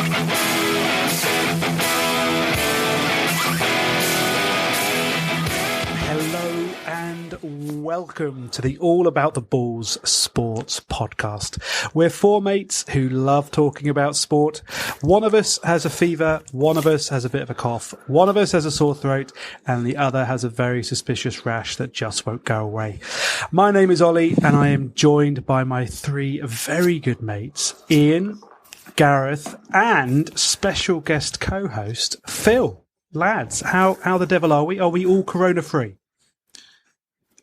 Hello and welcome to the All About the Balls Sports Podcast. We're four mates who love talking about sport. One of us has a fever, one of us has a bit of a cough, one of us has a sore throat, and the other has a very suspicious rash that just won't go away. My name is Ollie, and I am joined by my three very good mates, Ian, Gareth, and special guest co-host, Phil. Lads, how the devil are we? Are we all corona-free?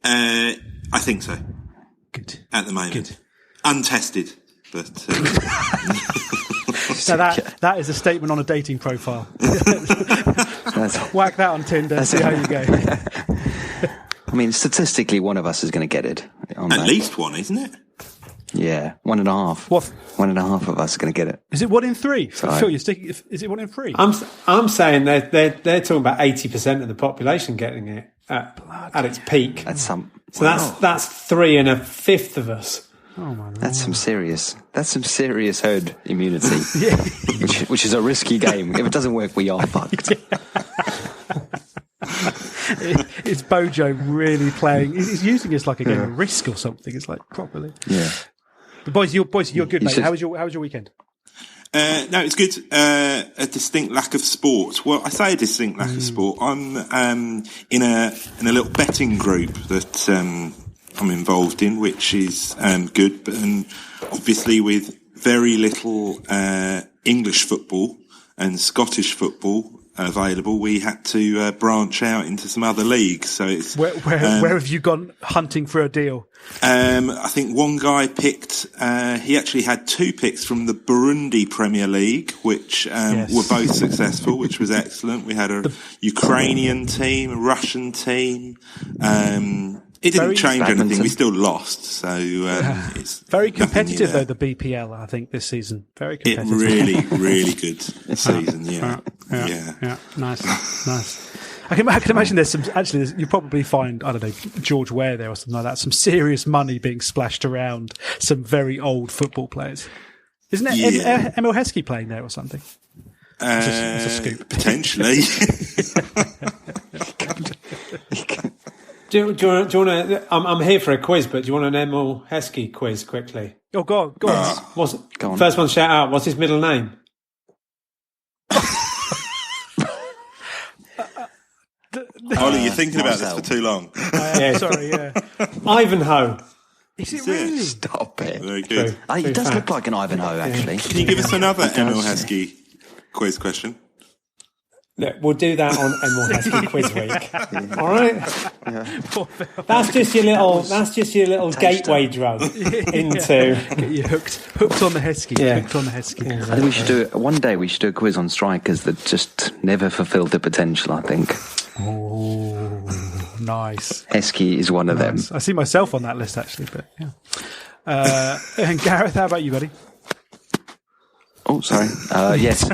I think so. Good. At the moment. Good. Untested, but... Now that is a statement on a dating profile. Whack that on Tinder, see how you go. I mean, statistically, one of us is going to get it. At least one, isn't it? Yeah, 1.5. What? 1.5 of us are going to get it. Is it 1 in 3? So, Phil, you're sticking. Is it 1 in 3? I'm saying they're talking about 80% of the population getting it at its peak. That's some. So that's 3 1/5 of us. Oh my Lord. That's some serious herd immunity, which is a risky game. If it doesn't work, we are fucked. It's Bojo really playing. He's using us like a game of Risk or something. It's like properly. Yeah. But boys, you're good, mate. How was your weekend? No, it's good. A distinct lack of sport. Well, I say a distinct lack of sport. I'm in a little betting group that I'm involved in, which is good, but obviously with very little English football and Scottish football available, we had to branch out into some other leagues. So it's where have you gone hunting for a deal? I think one guy picked. He actually had 2 picks from the Burundi Premier League, which were both successful, which was excellent. We had a Ukrainian team, a Russian team. It didn't change anything. We still lost. So it's very competitive, though, the BPL, I think, this season. Very competitive. Really, really good season. Yeah. Nice. I can imagine you'll probably find, I don't know, George Ware there or something like that, some serious money being splashed around some very old football players. Isn't it Emil Heskey playing there or something? It's a scoop. Potentially. Do you want to? I'm here for a quiz, but do you want an Emil Heskey quiz quickly? Oh, go on. Go on. First one, shout out. What's his middle name? Ollie, you're thinking about this for too long. Sorry, Ivanhoe. Is it really? Stop it. Very good. He does look like an Ivanhoe, actually. Can you give us another Emil Heskey quiz question? Look, we'll do that on Emil Heskey Quiz Week. All right. Yeah. That's just your little gateway drug into. Get you hooked on the Heskey. Yeah. Hooked on the Heskey. I think we should do one day. We should do a quiz on strikers that just never fulfilled their potential. I think. Oh, nice. Heskey is one of them. I see myself on that list actually, but yeah. And Gareth, how about you, buddy? Oh, sorry. Yes,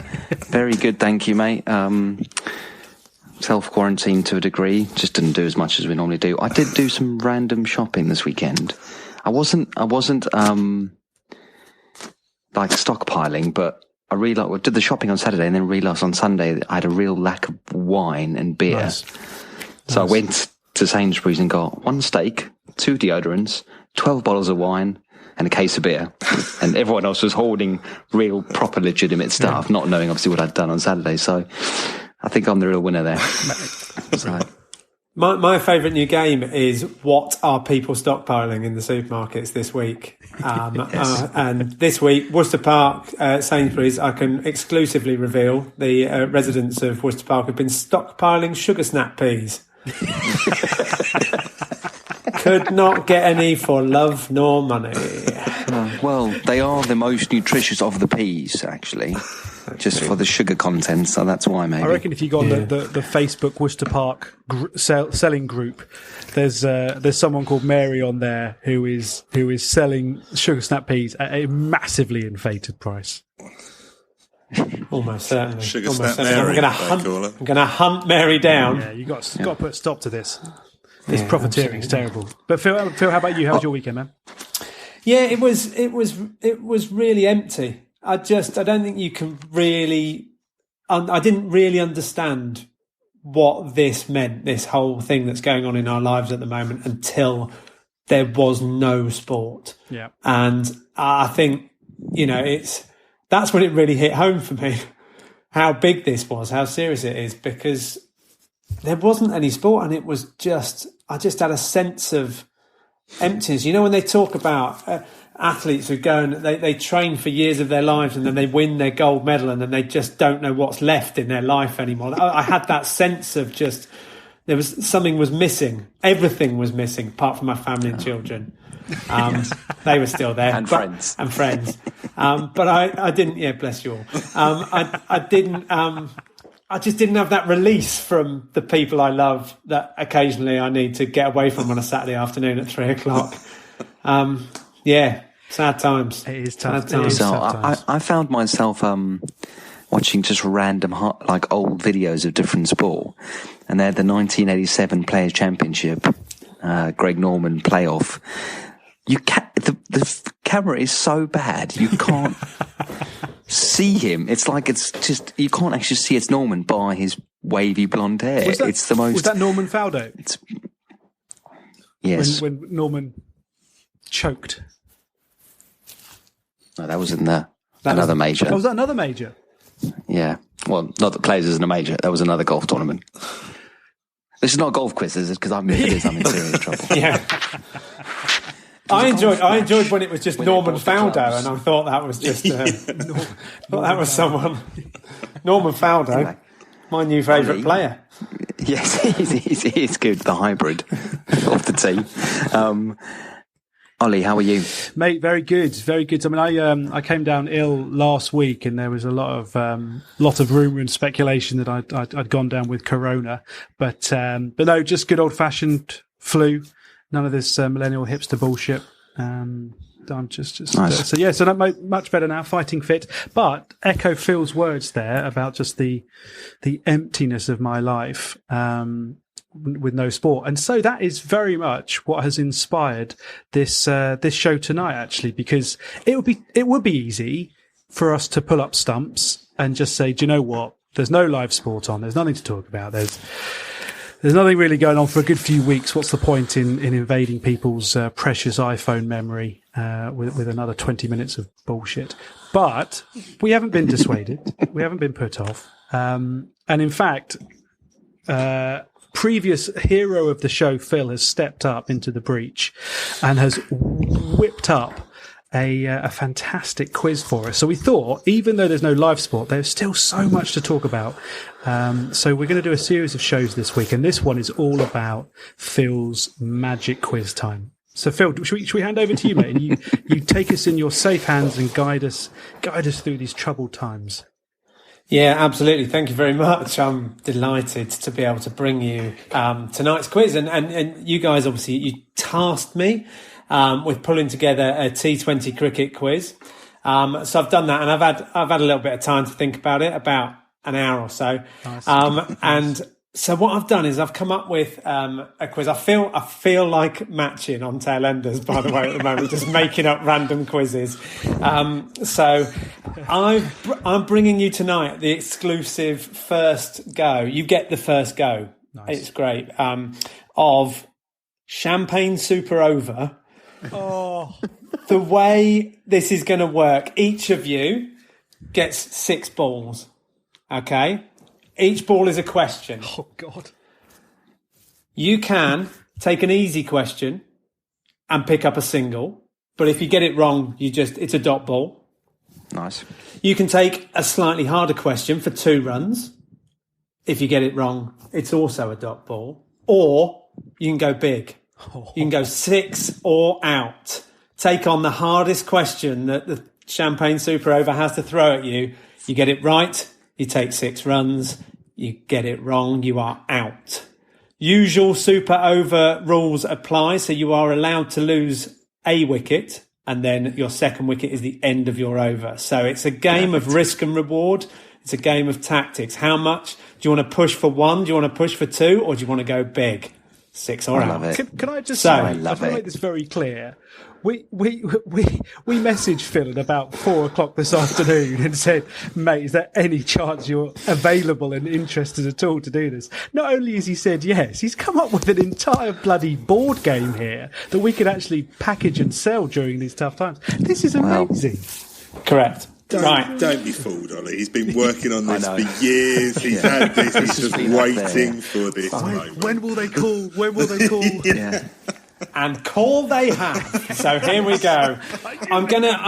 very good. Thank you, mate. Self-quarantine to a degree. Just didn't do as much as we normally do. I did do some random shopping this weekend. I wasn't like stockpiling, but I did the shopping on Saturday and then realised on Sunday that I had a real lack of wine and beer. Nice. So I went to Sainsbury's and got 1 steak, 2 deodorants, 12 bottles of wine, and a case of beer. And everyone else was holding real, proper, legitimate stuff, not knowing obviously what I'd done on Saturday. So I think I'm the real winner there. So. My favourite new game is what are people stockpiling in the supermarkets this week? And this week, Worcester Park, Sainsbury's, I can exclusively reveal the residents of Worcester Park have been stockpiling sugar snap peas. Could not get any for love nor money. Well, they are the most nutritious of the peas, actually. Just for the sugar content, so that's why maybe. I reckon if you go on the Facebook Worcester Park selling group, there's someone called Mary on there who is selling sugar snap peas at a massively inflated price. Almost certainly. Sugar Almost snap certainly. Mary. I'm going to hunt Mary down. Yeah, you got to put a stop to this. This profiteering is terrible. But Phil, how about you? How was your weekend, man? Yeah, it was really empty. I don't think you can really. I didn't really understand what this meant, this whole thing that's going on in our lives at the moment, until there was no sport. Yeah. And I think, that's when it really hit home for me, how big this was, how serious it is, because there wasn't any sport, and it was I just had a sense of emptiness. When they talk about athletes who go and they train for years of their lives and then they win their gold medal and then they just don't know what's left in their life anymore. I had that sense of just something was missing. Everything was missing apart from my family and children. They were still there. And friends. And friends. But I didn't, bless you all. I didn't, I just didn't have that release from the people I love that occasionally I need to get away from on a Saturday afternoon at 3:00. Sad times. It is tough. I found myself watching just random old videos of different sport, and they had the 1987 Players Championship, Greg Norman playoff. The camera is so bad you can't see him. It's just you can't actually see it's Norman by his wavy blonde hair. Was that Norman Faldo? Yes. When Norman choked. No, that was in another major. Oh, was that another major? Yeah. Well, not that Players isn't a major. That was another golf tournament. This is not a golf quiz, is it? Because I'm in serious trouble. Yeah. I enjoyed when it was just Norman Faldo, and I thought that was just that was someone. Norman Faldo, my new favourite player. Yes, he is good. The hybrid of the team. Ollie, how are you, mate? Very good, very good. I mean, I came down ill last week, and there was a lot of rumour and speculation that I'd gone down with corona, but no, just good old fashioned flu. None of this millennial hipster bullshit. I'm just nice. So not much better now, fighting fit. But echo Phil's words there about just the emptiness of my life. With no sport. And so that is very much what has inspired this show tonight, actually, because it would be easy for us to pull up stumps and just say, do you know what? There's no live sport on. There's nothing to talk about. There's nothing really going on for a good few weeks. What's the point in invading people's precious iPhone memory with another 20 minutes of bullshit? But we haven't been dissuaded. We haven't been put off. And in fact, previous hero of the show, Phil, has stepped up into the breach and has whipped up a fantastic quiz for us. So we thought, even though there's no live sport, there's still so much to talk about. So we're going to do a series of shows this week, and this one is all about Phil's magic quiz time. So Phil, should we hand over to you, mate? And you take us in your safe hands and guide us through these troubled times. Yeah, absolutely. Thank you very much. I'm delighted to be able to bring you tonight's quiz. And you guys, obviously, you tasked me with pulling together a T20 cricket quiz. So I've done that, and I've had a little bit of time to think about it, about an hour or so. Nice. And so what I've done is I've come up with a quiz. I feel like matching on Tailenders, by the way, at the moment, just making up random quizzes. So I'm bringing you tonight the exclusive first go. You get the first go. Nice. It's great. Of Champagne Super Over. Oh. The way this is going to work, each of you gets 6 balls. Okay? Each ball is a question. Oh, God. You can take an easy question and pick up a single, but if you get it wrong, it's a dot ball. Nice. You can take a slightly harder question for 2 runs. If you get it wrong, it's also a dot ball. Or you can go big. You can go 6 or out. Take on the hardest question that the Champagne Super Over has to throw at you. You get it right, you take 6 runs. You get it wrong, you are out. Usual Super Over rules apply, so you are allowed to lose a wicket, and then your second wicket is the end of your over. So it's a game of risk and reward. It's a game of tactics. How much do you want to push for 1? Do you want to push for 2? Or do you want to go big? 6 or I out. love it. Can I just So- say, I I love just want to it. make this very clear. We messaged Phil at about 4:00 this afternoon and said, "Mate, is there any chance you're available and interested at all to do this?" Not only has he said yes, he's come up with an entire bloody board game here that we could actually package and sell during these tough times. This is amazing. Correct. Don't be fooled, Ollie. He's been working on this I know. for years. He's had this. He's just been up waiting there. for this moment. When will they call? When will they call? Yeah. And call they have. So here we go. I'm gonna.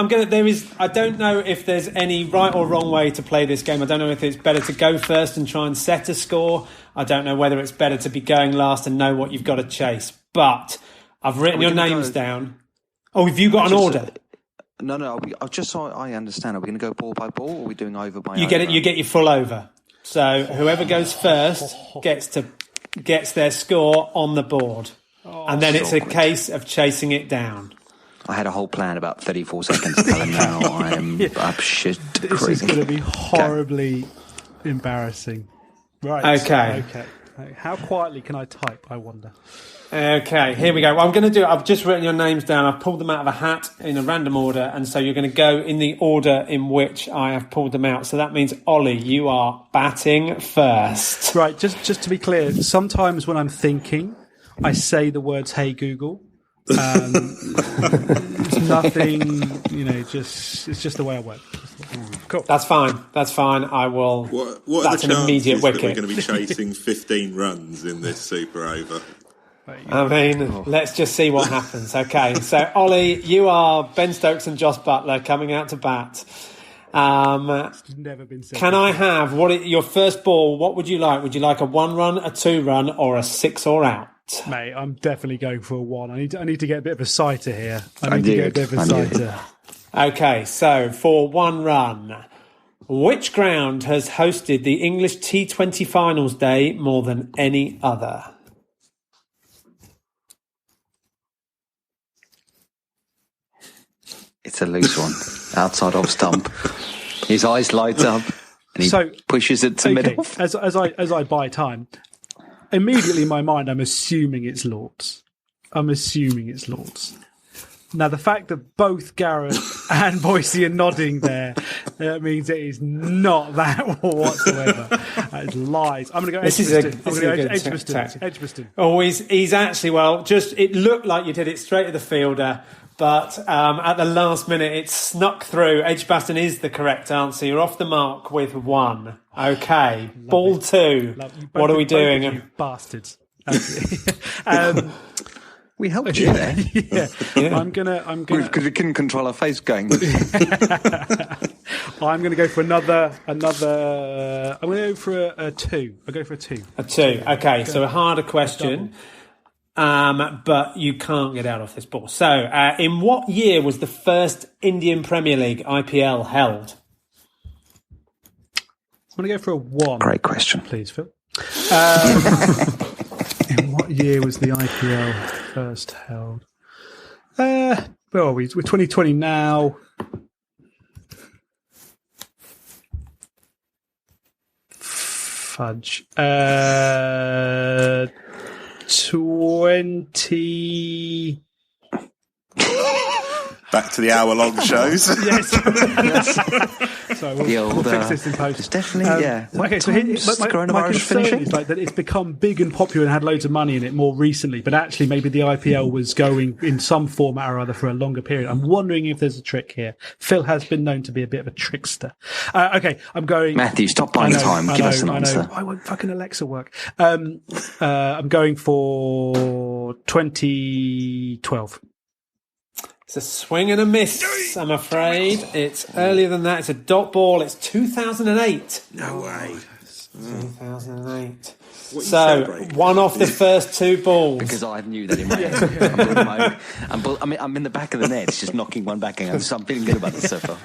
I don't know if there's any right or wrong way to play this game. I don't know if it's better to go first and try and set a score. I don't know whether it's better to be going last and know what you've got to chase. But I've written your names down. Oh, have you got an order? No. Just so I understand, are we going to go ball by ball, or are we doing over by You over? get it. You get your full over. So whoever goes first gets their score on the board, and then it's a case of chasing it down. I had a whole plan about 34 seconds to tell him now I'm up shit This creek. is going to be horribly embarrassing. Right. Okay. How quietly can I type, I wonder? Okay, here we go. What I'm going to do, I've just written your names down. I've pulled them out of a hat in a random order, and so you're going to go in the order in which I have pulled them out. So that means, Ollie, you are batting first. Right, just to be clear, sometimes when I'm thinking, I say the words, "Hey Google." It's nothing, it's just the way I work. Cool. That's fine. I will. What That's are the an immediate chances that wicket. we're going to be chasing 15 runs in this super over? I mean, let's just see what happens. Okay, so Ollie, you are Ben Stokes and Joss Butler coming out to bat. Never been said. Can I have your first ball? What would you like? Would you like a 1-run, a 2-run, or a 6 or out? Mate, I'm definitely going for a 1. I need to get a bit of a sighter here. I need to get a bit of a sighter. Okay, so for 1 run, which ground has hosted the English T20 finals day more than any other? It's a loose one. Outside off stump. His eyes light up and he pushes it to middle. As I buy time, immediately in my mind I'm assuming it's Lords. Now, the fact that both Gareth and Boise are nodding there, that means it is not that whatsoever. That is lies. I'm going to go Edgbaston. Oh, he's actually, it looked like you did it straight to the fielder, but at the last minute it snuck through. Edgbaston is the correct answer. You're off the mark with 1. Okay, ball 2. What are we doing? You bastards. We helped you there. Yeah. I'm gonna because we couldn't control our face going. I'm gonna go for another. I'm gonna go for a 2. I'll go for a 2. A 2. Okay, so a harder question. But you can't get out of this ball. So, in what year was the first Indian Premier League (IPL) held? I'm gonna go for a 1. Great question, please, Phil. In what year was the IPL first held? Where are we? We're 2020 now. Fudge. 20. Back to the hour-long shows. Yes. So we'll fix this in post. It's definitely, Okay, so my concern is like that it's become big and popular and had loads of money in it more recently, but actually maybe the IPL was going in some format or other for a longer period. I'm wondering if there's a trick here. Phil has been known to be a bit of a trickster. Okay, I'm going... Matthew, stop buying time. Give us an answer. I won't fucking Alexa work. I'm going for 2012. It's a swing and a miss, I'm afraid. It's earlier than that. It's a dot ball. It's 2008. No way. 2008. So, 1 off the first 2 balls. Because I knew that in my head. I'm in the back of the net, just knocking one back, and I'm feeling good about this so far.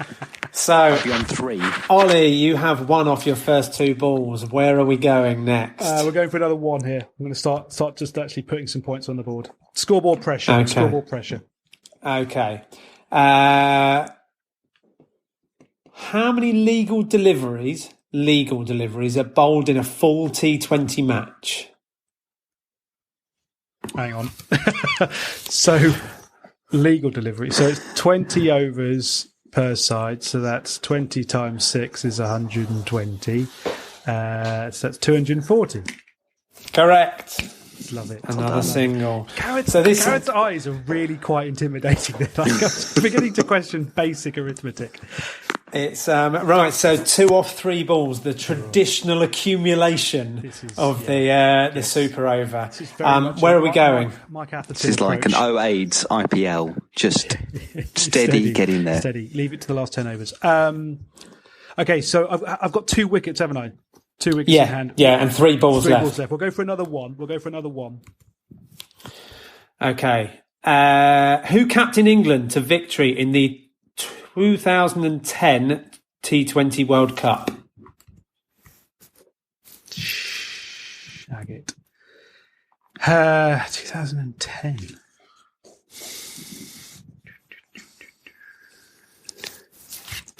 So, I'll be on 3. Ollie, you have 1 off your first 2 balls. Where are we going next? We're going for another 1 here. I'm going to start just actually putting some points on the board. Scoreboard pressure. Okay. Scoreboard pressure. Okay. How many legal deliveries are bowled in a full T20 match? Hang on. So, legal delivery. So it's 20 overs per side. So that's 20 times 6 is 120. So that's 240. Correct. Love it. Another single. Garrett's eyes are really quite intimidating. Like, I was beginning to question basic arithmetic. It's right. So 2 off 3 balls, the traditional accumulation of the Super Over. Where are we going? Mike Atherton This is like an 08 IPL. Just steady, get in there. Steady. Leave it to the last 10 overs. Okay, so I've got 2 wickets, haven't I? 2 wickets in hand. Yeah, and 3 balls left. We'll go for another one. Okay. Who captained England to victory in the 2010 T20 World Cup? Shag it. 2010.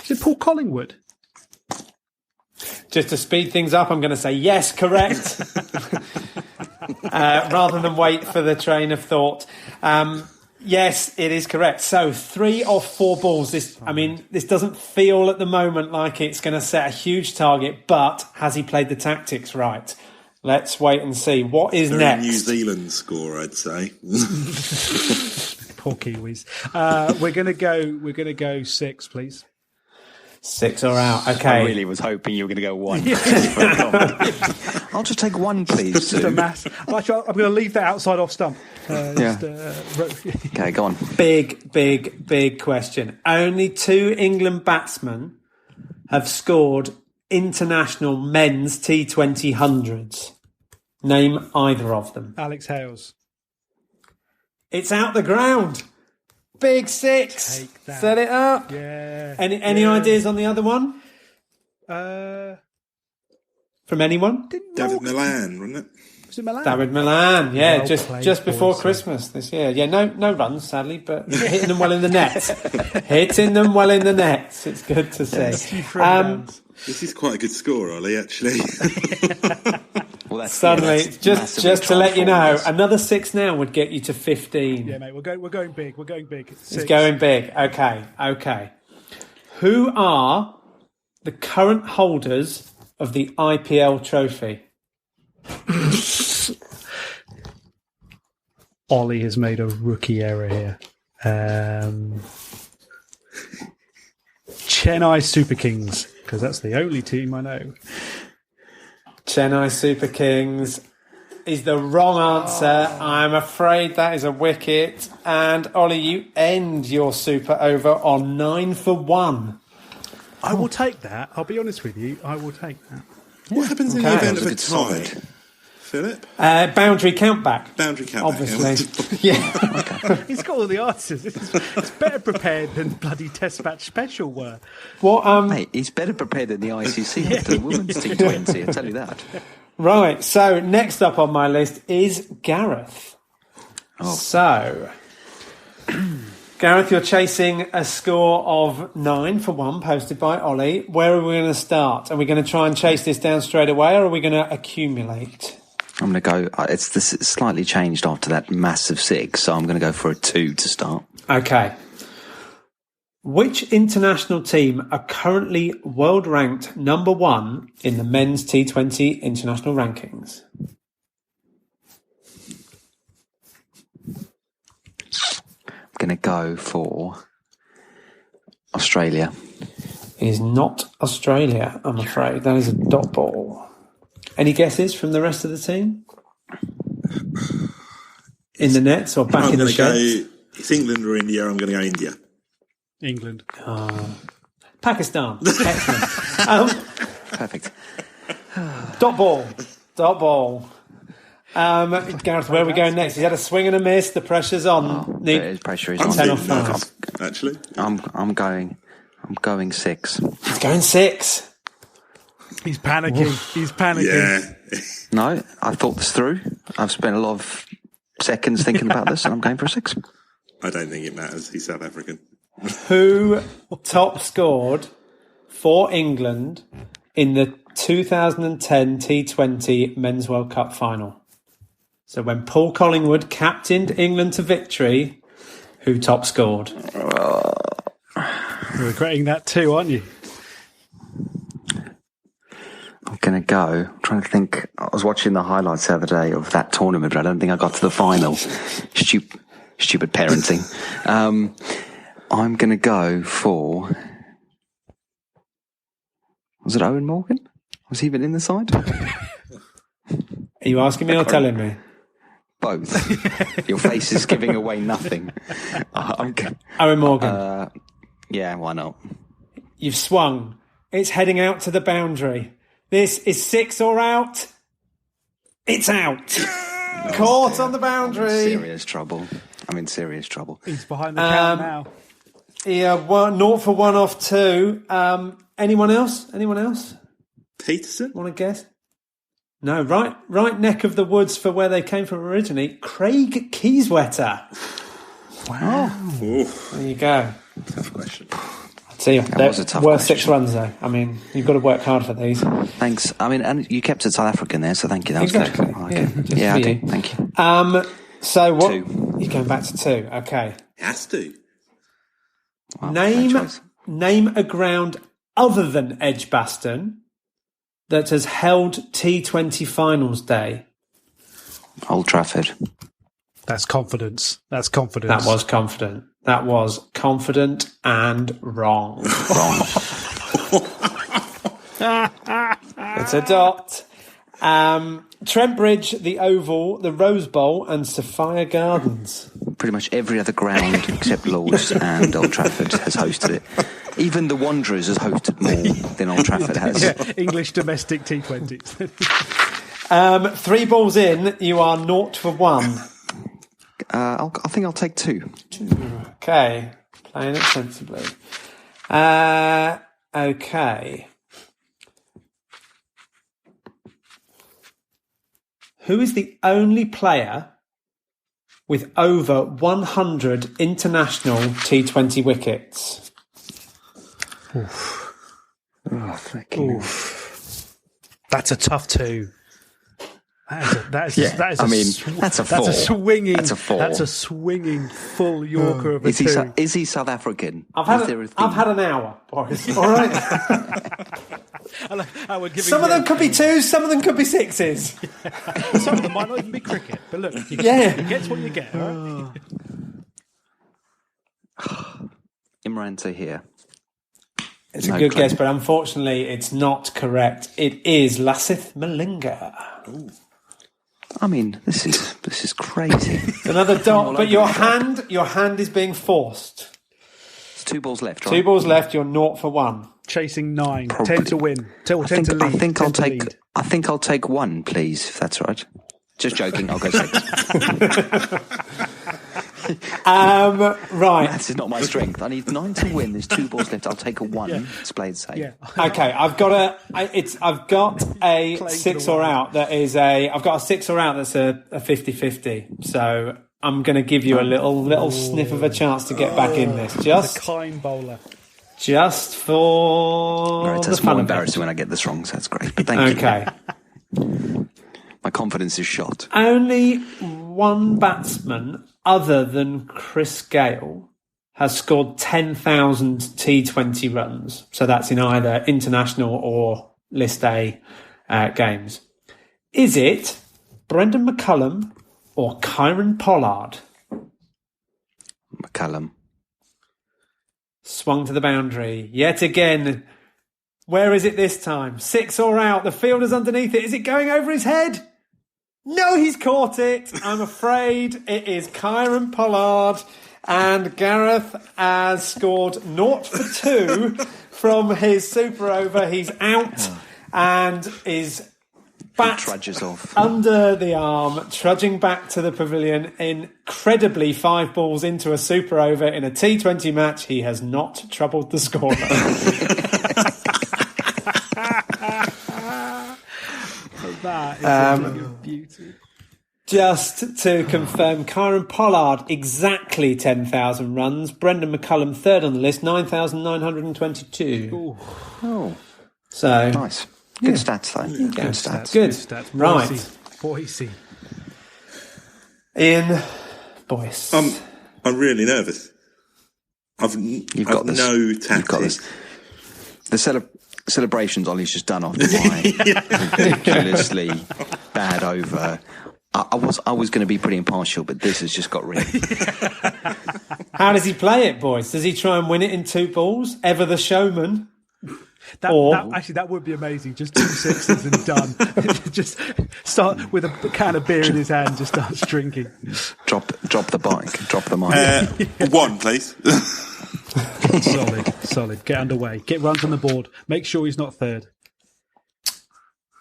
Is it Paul Collingwood? Just to speed things up, I'm going to say yes, correct. Rather than wait for the train of thought. Yes, it is correct. So 3 off 4 balls. This doesn't feel at the moment like it's going to set a huge target, but has he played the tactics right? Let's wait and see. What is next? New Zealand score, I'd say. Poor Kiwis. We're going to go 6, please. 6 are out. Okay. I really was hoping you were going to go 1. I'll just take 1, please. Just a mass. Actually, I'm going to leave that outside off stump. Okay, go on. Big question. Only 2 England batsmen have scored international men's T20 hundreds. Name either of them. Alex Hales. It's out the ground. Big 6. Take that. Set it up. Yeah. Any ideas on the other one? From anyone? David Milan, wasn't it? Was it Milan? David Milan, yeah, Well just played, before boys. Christmas this year. Yeah, no runs, sadly, but hitting them well in the net. Hitting them well in the net. It's good to see. This is quite a good score, Ollie, actually. Well, that's, Suddenly, that's just to let you know, transformed. another 6 now would get you to 15. Yeah, mate, we're going big. We're going big. 6. It's going big. Okay. Who are the current holders of the IPL trophy? Ollie has made a rookie error here. Chennai Super Kings, because that's the only team I know. Chennai Super Kings is the wrong answer. I'm afraid that is a wicket. And Ollie, you end your Super Over on 9 for 1. I will take that. I'll be honest with you. I will take that. What happens in the event of a tie? Philip? Boundary countback. Boundary countback. Obviously. Yeah. He's got all the answers. It's better prepared than bloody Test Match Special were. What? Mate, he's better prepared than the ICC after the women's T20, I'll tell you that. Right, so next up on my list is Gareth. Oh. So, Gareth, you're chasing a score of 9 for 1 posted by Ollie. Where are we going to start? Are we going to try and chase this down straight away, or are we going to accumulate? I'm going to go, it's slightly changed after that massive 6, so I'm going to go for a 2 to start. Okay. Which international team are currently world ranked number 1 in the men's T20 international rankings? I'm going to go for Australia. It is not Australia, I'm afraid. That is a dot ball. Any guesses from the rest of the team? In the nets or back in the sheds? It's England or India. I'm going to go India. England. Pakistan. Excellent. Perfect. Dot ball. Gareth, where are we going next? He's had a swing and a miss. The pressure's on. The pressure is I'm on. 10 off thinking that, 5. actually. I'm going 6. He's going 6. He's panicking. He's panicking. Yeah. No, I thought this through. I've spent a lot of seconds thinking about this, and I'm going for a 6. I don't think it matters. He's South African. Who top scored for England in the 2010 T20 Men's World Cup final? So when Paul Collingwood captained England to victory, who top scored? You're regretting that too, aren't you? I'm going to go. I'm trying to think. I was watching the highlights the other day of that tournament, but I don't think I got to the final. Stupid parenting. I'm going to go for... Was it Owen Morgan? Was he even in the side? Are you asking me or telling me? Both. Your face is giving away nothing. Owen Morgan. Yeah, why not? You've swung. It's heading out to the boundary. This is 6 or out. It's out. Caught on the boundary. I'm in serious trouble. He's behind the count now. Yeah, 0 for 1 off 2. Anyone else? Peterson? Want to guess? No, right neck of the woods for where they came from originally. Craig Kieswetter. Wow. There you go. Tough question. See, That was a tough worth question. 6 runs though. I mean, you've got to work hard for these. Thanks. I mean, and you kept it South African there, so thank you. That was Exactly. good. I like Yeah, it. just Yeah, for okay. you. Thank you. So what? 2. You're going back to 2. Okay. Has to. Wow, great choice. Name a ground other than Edgbaston that has held T20 finals day. Old Trafford. That's confidence. That was confident. That was confident and wrong. It's a dot. Trent Bridge, the Oval, the Rose Bowl, and Sophia Gardens. Pretty much every other ground except Lord's and Old Trafford has hosted it. Even the Wanderers has hosted more than Old Trafford has. Yeah, English domestic T20s. 3 balls in, you are 0 for 1. I think I'll take 2. Okay, playing it sensibly. Okay. Who is the only player with over 100 international T20 wickets? Oof. Oh, Oof. That's a tough 2. That's a swinging. That's a 4. That's a swinging full Yorker of a Is 2. he South African? I've had an hour, Boris. All right. Some of them could be 2s, some of them could be 6s. Some of them might not even be cricket. But look, you get what you get. Right? Imran Tahir. It's a good guess, but unfortunately, it's not correct. It is Lasith Malinga. Ooh. I mean, this is crazy. Another dot, but your hand is being forced. It's 2 balls left, right? 2 balls left. You're 0 for 1. Chasing 9, Probably. 10 to win, 10 to lead. I think I'll take 1, please, if that's right. Just joking. I'll go 6. Right. This is not my strength. I need 9 to win. There's 2 balls left. I'll take a 1. Yeah. It's played safe. Yeah. Okay. I've got a 6 or out that is I've got a 6 or out that's a 50-50. So I'm going to give you a little sniff of a chance to get back in this. Just a kind bowler. Just for Right, that's the fun more of it. embarrassing when I get this wrong, so that's great. But thank you. Okay. My confidence is shot. Only one batsman other than Chris Gale has scored 10,000 T20 runs. So that's in either international or List A games. Is it Brendan McCullum or Kieran Pollard? McCallum. Swung to the boundary. Yet again. Where is it this time? 6 or out. The fielder's underneath it. Is it going over his head? No, he's caught it. I'm afraid it is Kieran Pollard. And Gareth has scored 0 for 2 from his super over. He's out and is bat Trudges off. under the arm, trudging back to the pavilion. Incredibly, 5 balls into a super over in a T20 match. He has not troubled the scorer. That is a thing of beauty. Just to confirm, Kieran Pollard, exactly 10,000 runs. Brendan McCullum, third on the list, 9,922. Oh, So, nice. Good stats, though. Good stats. Good. Stats. Right. Boise. Ian Boyce. I'm really nervous. I've got this. no tactics. You've got this. The celebrations Ollie's just done off the ridiculously bad over. I was going to be pretty impartial, but this has just got real. How does he play it, boys? Does he try and win it in 2 balls? Ever the showman? That would be amazing. Just 2 sixes and done. Just start with a can of beer in his hand. Just starts drinking. Drop the bike. Drop the mic. 1, please. Solid. Get underway. Get runs on the board. Make sure he's not third.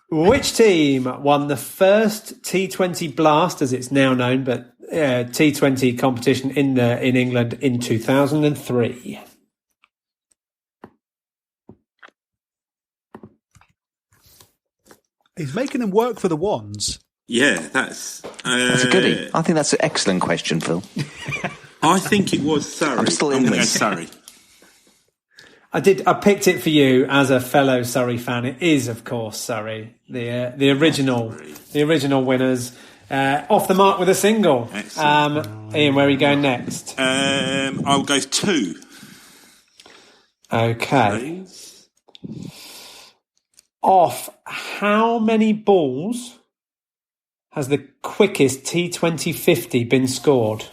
Which team won the first T20 Blast, as it's now known, but T20 competition in England in 2003? He's making them work for the wands. Yeah, that's a goodie. I think that's an excellent question, Phil. I think it was Surrey. I'm still in going to go this. Surrey. I picked it for you as a fellow Surrey fan. It is, of course, Surrey, the original winners. Off the mark with a single. Ian, where are you going next? I'll go 2. Okay. Off how many balls has the quickest T20 50 been scored?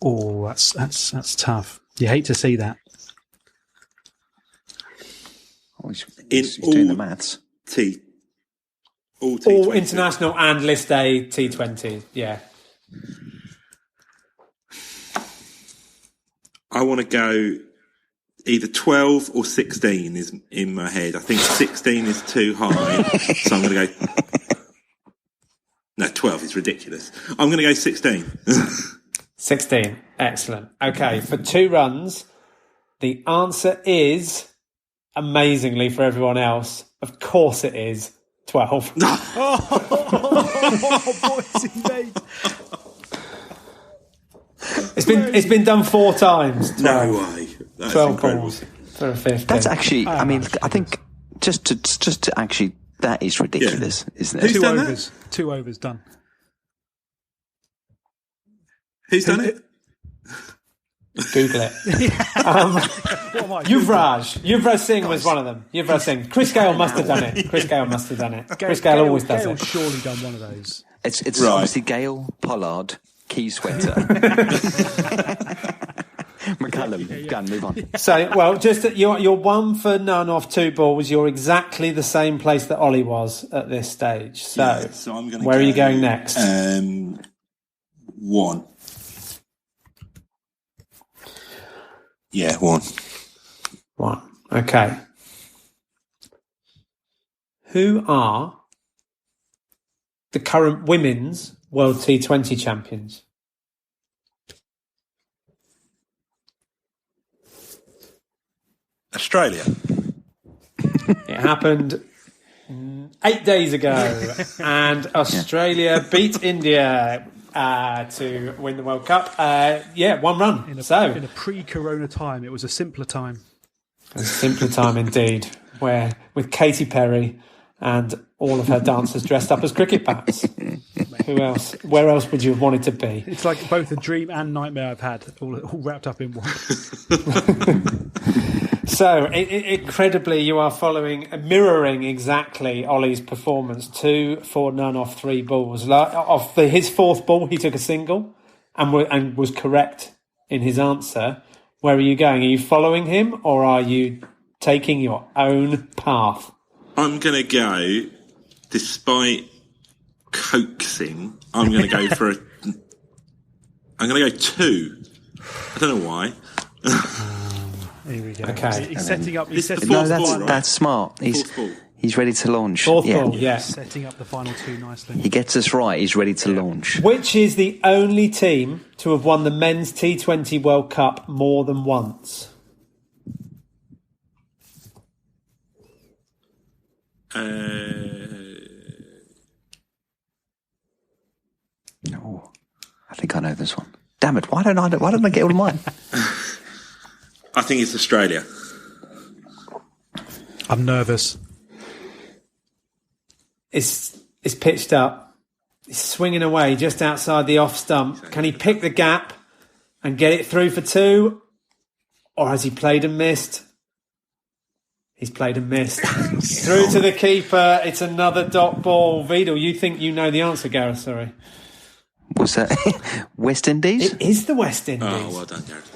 Oh, that's tough. You hate to see that. Oh, he's doing the maths. All international and list A T20. Yeah. I want to go either 12 or 16 is in my head. I think 16 is too high, so I'm going to go... No, 12 is ridiculous. I'm going to go 16. 16. Excellent. Okay, for 2 runs, the answer is, amazingly for everyone else, of course it is 12. Boise, mate. It's been done 4 times. 12. No way. That's 12 incredible. balls for a 50. That's actually. I mean, I think just to actually, that is ridiculous, isn't it? Who's done that? 2 overs done. Who's done it? Google it. Yuvraj Singh was one of them. Yuvraj Singh. Chris Gale must have done it. Chris Gale always does Gale's it. surely done one of those. It's Right. obviously Gale, Pollard, Key Sweater, McCallum. Go and move on. So, well, just that you're 1 for none off 2 balls. You're exactly the same place that Ollie was at this stage. So, I'm gonna where are you going next? 1. Yeah, 1. 1. Okay. Who are the current women's World T20 champions? Australia. It happened 8 days ago, and Australia beat India to win the World Cup. 1 run. In a pre-corona time, it was a simpler time. A simpler time indeed, where with Katy Perry and all of her dancers dressed up as cricket bats. Who else? Where else would you have wanted to be? It's like both a dream and nightmare I've had, all wrapped up in one. So, incredibly, you are mirroring exactly Ollie's performance. 2 for none off 3 balls. His 4th ball, he took a single and was correct in his answer. Where are you going? Are you following him, or are you taking your own path? I'm going to go, despite coaxing, I'm going to go for I'm going to go 2. I don't know why. Here we go. Okay. He's setting up. He's setting the up. fourth ball, right? That's smart. He's ready to launch. 4th ball, yeah. Setting up the final 2 nicely. He gets us right. He's ready to launch. Which is the only team to have won the men's T20 World Cup more than once? Oh, I think I know this one. Damn it! Why don't I get all of mine? I think it's Australia. I'm nervous. It's pitched up He's swinging away just outside the off stump. Can he pick the gap and get it through for 2? Or has he played and missed? He's played and missed. Through to the keeper. It's another dot ball. Vidal, you think you know the answer, Gareth? Sorry. What's that? West Indies? It is the West Indies. Oh, well done, Gareth.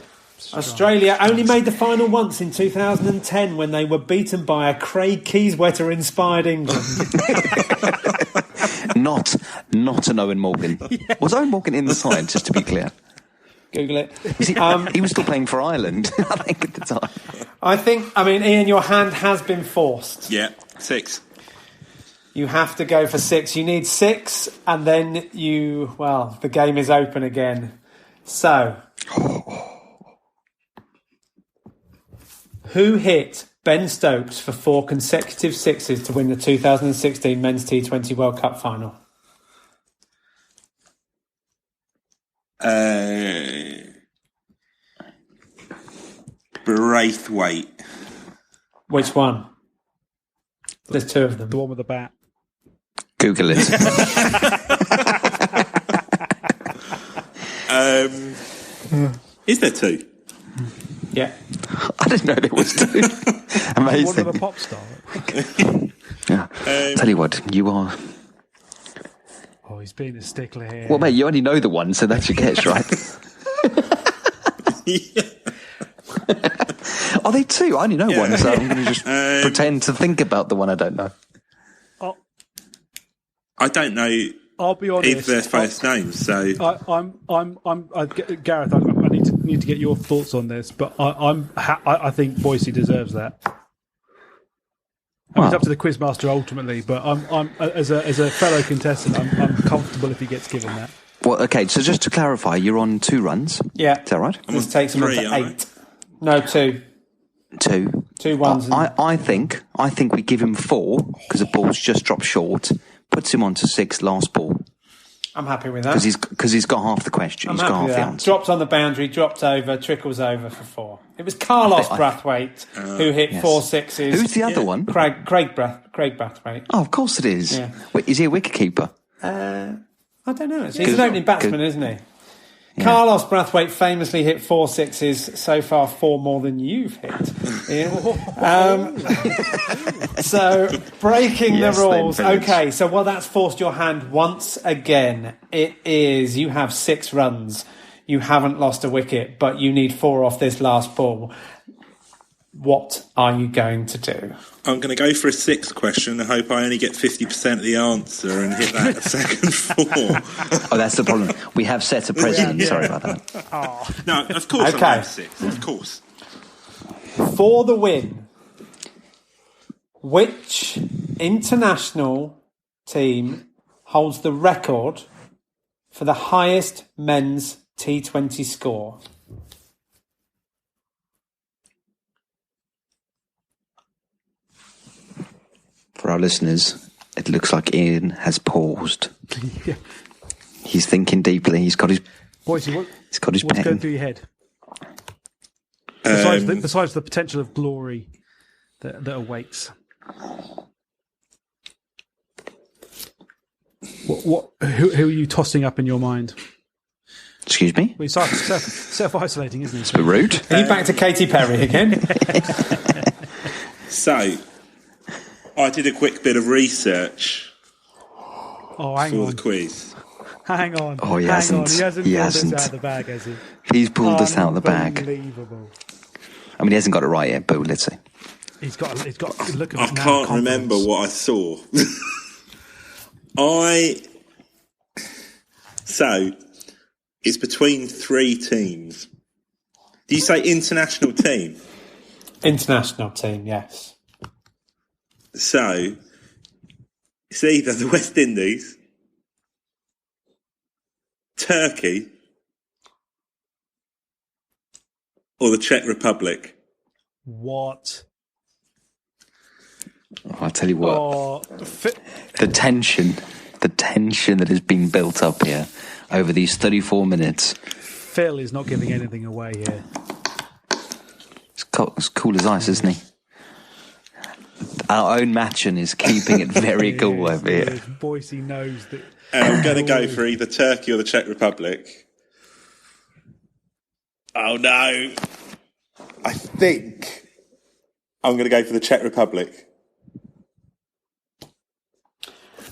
Australia only made the final once in 2010 when they were beaten by a Craig Keyswetter-inspired England. Not an Owen Morgan. Yeah. Was Owen Morgan in the side, just to be clear? Google it. He was still playing for Ireland, I think, at the time. Ian, your hand has been forced. Yeah, 6. You have to go for 6. You need 6, and then the game is open again. So, who hit Ben Stokes for 4 consecutive sixes to win the 2016 Men's T20 World Cup final? Braithwaite. Which one? There's 2 of them. The one with the bat. Google it. Is there 2? Yeah. I didn't know there was 2. Amazing. One of a pop star. Yeah. Tell you what, you are... Oh, he's being a stickler here. Well, mate, you only know the one, so that's your guess, right? Are they 2? I only know one, so I'm going to just pretend to think about the one I don't know. I don't know. I'll be honest. Either their first names, so Gareth. I need to get your thoughts on this, but I think Boise deserves that. It's up to the quizmaster ultimately, but I'm as a fellow contestant, I'm comfortable if he gets given that. Well, okay. So just to clarify, you're on 2 runs. Yeah, is that right? This takes him on to 8. No, 2. 2. 2 ones. I think we give him 4 because the ball's just dropped short. Puts him on to 6 last ball. I'm happy with that because he's got half the question. He's got half the answer. Dropped on the boundary, dropped over, trickles over for 4. It was Carlos Brathwaite who hit 4 sixes. Who's the other one? Craig Brathwaite. Oh, of course it is. Yeah. Wait, is he a wicketkeeper? I don't know. He's an opening batsman, isn't he? Yeah. Carlos Brathwaite famously hit 4 sixes, so far 4 more than you've hit. So, breaking the rules. Okay, so that's forced your hand once again. It is, you have 6 runs. You haven't lost a wicket, but you need 4 off this last ball. What are you going to do? I'm going to go for a 6th question. I hope I only get 50% of the answer and hit that at second 4. Oh, that's the problem. We have set a precedent. Yeah. Sorry about that. Oh. No, of course Okay. I'm going 6. Of course. For the win, which international team holds the record for the highest men's T20 score? For our listeners, it looks like Ian has paused. Yeah. He's thinking deeply. He's got his. Boise, He's got his what's pen. going through your head? Besides the potential of glory that awaits. Who are you tossing up in your mind? Excuse me? Well, he's self-isolating, isn't he? It's a bit rude. Are you back to Katy Perry again? So, I did a quick bit of research hang for on. the quiz. Hang on. Oh, he Hang hasn't. on. He hasn't He pulled hasn't. this out of the bag, has he? He's pulled this out of the bag. Unbelievable. I mean, he hasn't got it right yet, but let's see. He's got look at I his man can't confidence. remember what I saw. So, it's between 3 teams. Do you say international team? International team, yes. So, it's either the West Indies, Turkey, or the Czech Republic. What? Oh, I'll tell you what. Oh, The tension that has been built up here over these 34 minutes. Phil is not giving anything away here. It's cool as ice, isn't he? Our own Machen is keeping it very cool over here. Boise knows that. And I'm going to go for either Turkey or the Czech Republic. Oh no! I think I'm going to go for the Czech Republic.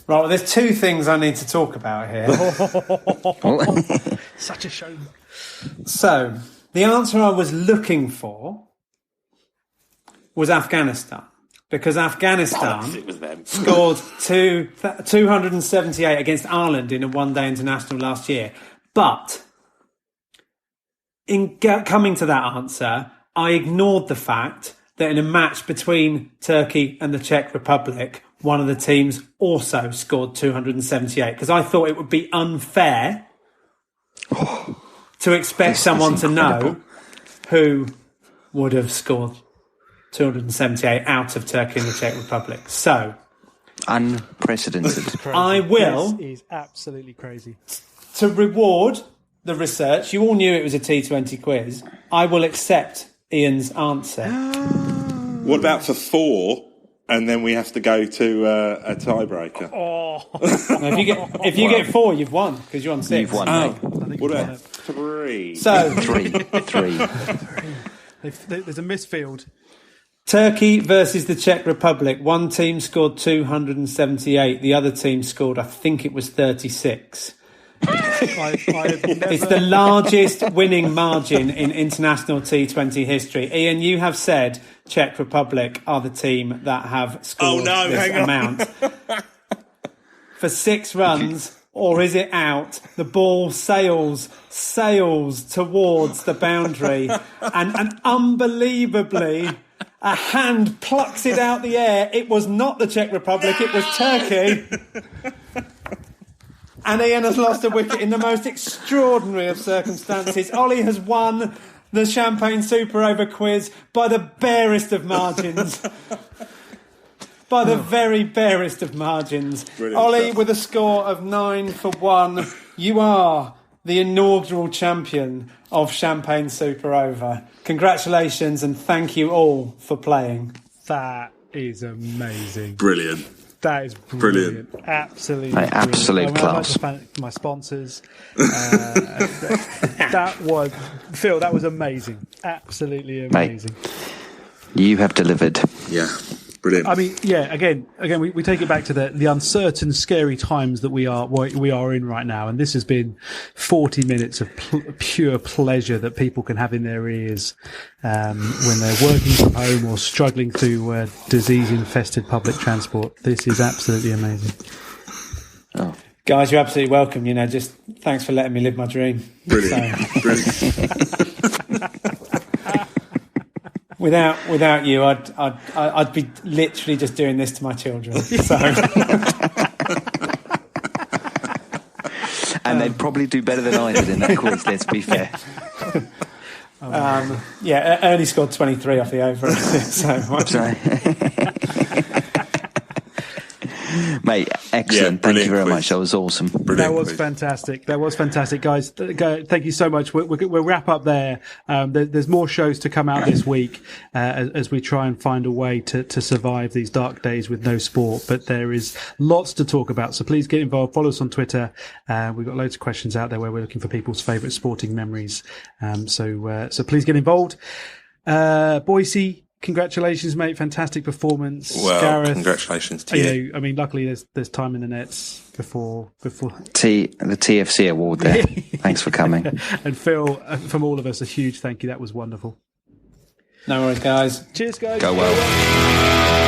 Right, well, there's two things I need to talk about here. Such a shame. So, the answer I was looking for was Afghanistan. Because Afghanistan It was them. scored 278 against Ireland in a one-day international last year. But in coming to that answer, I ignored the fact that in a match between Turkey and the Czech Republic, one of the teams also scored 278, because I thought it would be unfair to expect someone to know who would have scored 278 out of Turkey and the Czech Republic. So, unprecedented. I will. This is absolutely crazy. To reward the research, you all knew it was a T20 quiz. I will accept Ian's answer. What about for 4? And then we have to go to a tiebreaker. Now, if you get 4, you've won, because you're on 6. You've won, mate. What about 3? So, Three. There's a misfield. Turkey versus the Czech Republic. One team scored 278. The other team scored, I think it was 36. It's the largest winning margin in international T20 history. Ian, you have said Czech Republic are the team that have scored this amount. For 6 runs, or is it out? The ball sails towards the boundary, and unbelievably, a hand plucks it out the air. It was not the Czech Republic, it was Turkey. And Ian has lost a wicket in the most extraordinary of circumstances. Ollie has won the Champagne Super Over quiz by the barest of margins. By the very barest of margins. Brilliant Ollie, stuff. with a score of 9 for 1, you are the inaugural champion of Champagne Super Over. Congratulations and thank you all for playing. That is amazing. Brilliant. That is brilliant. Absolutely. Mate, absolute brilliant. class. I'd like to thank my sponsors. That was Phil. That was amazing. Absolutely amazing. Mate, you have delivered. Yeah. Brilliant. I mean, yeah. Again, we take it back to the uncertain, scary times that we are in right now, and this has been 40 minutes of pure pleasure that people can have in their ears when they're working from home or struggling through disease-infested public transport. This is absolutely amazing. Oh. Guys, you're absolutely welcome. Just thanks for letting me live my dream. Brilliant. Brilliant. Without you, I'd be literally just doing this to my children. So. And they'd probably do better than I did in that quiz, let's be fair. Ernie scored 23 off the over. Mate, excellent. Thank you very quiz. much. That was awesome. Brilliant That was quiz. fantastic. That was fantastic, guys. Thank you so much. We'll wrap up there. There's more shows to come out this week as we try and find a way to survive these dark days with no sport. But there is lots to talk about. So please get involved. Follow us on Twitter. We've got loads of questions out there where we're looking for people's favourite sporting memories. So please get involved. Boise, congratulations, mate! Fantastic performance. Well, Gareth, congratulations to you. I mean, luckily there's time in the nets before. The TFC award there. Thanks for coming. And Phil, from all of us, a huge thank you. That was wonderful. No worries, guys. Cheers, guys. Go well.